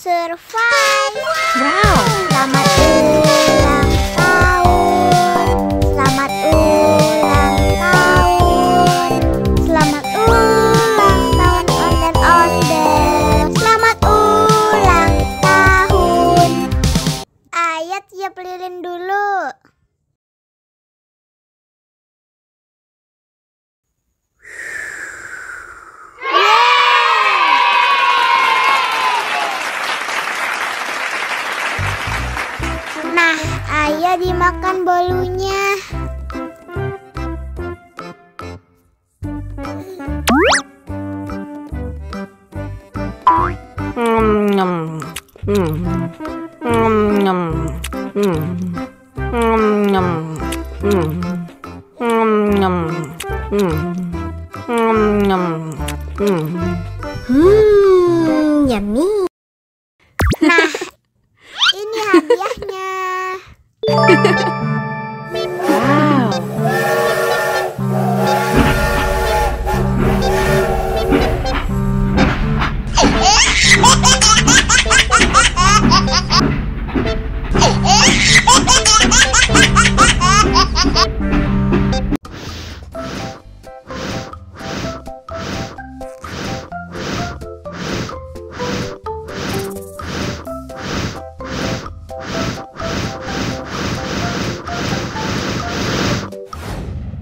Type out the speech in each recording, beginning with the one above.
survive. Wow. Selamat ulang tahun. Selamat ulang tahun. Selamat ulang tahun ondel-ondel. Selamat ulang tahun. Ayat tiup lilin dulu. Nah, Ayah dimakan bolunya. Yummy. Nah, ini hadiahnya. Wow.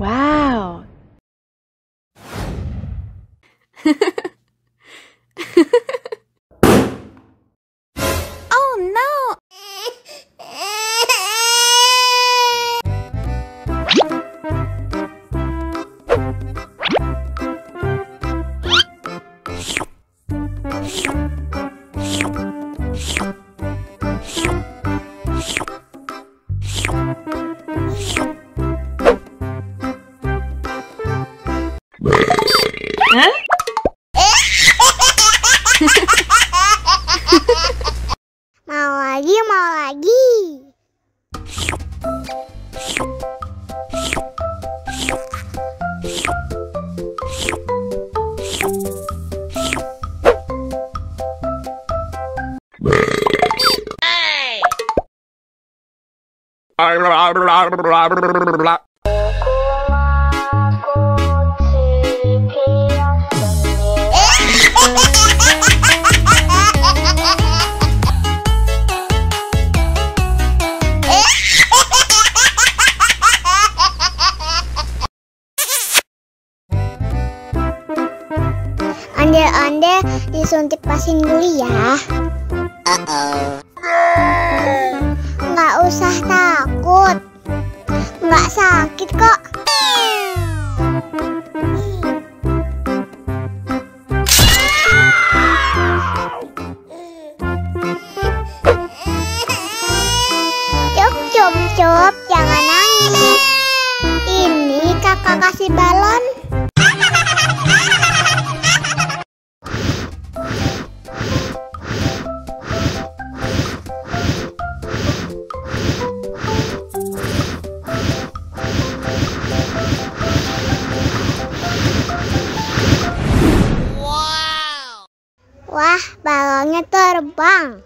Wow. Oh no. Hah? Mau lagi, mau lagi. Ondel-ondel disuntik vaksin dulu ya. Nggak usah takut. Nggak sakit kok. Cup, jangan nangis. Ini kakak kasih balon. Wah, balonnya terbang.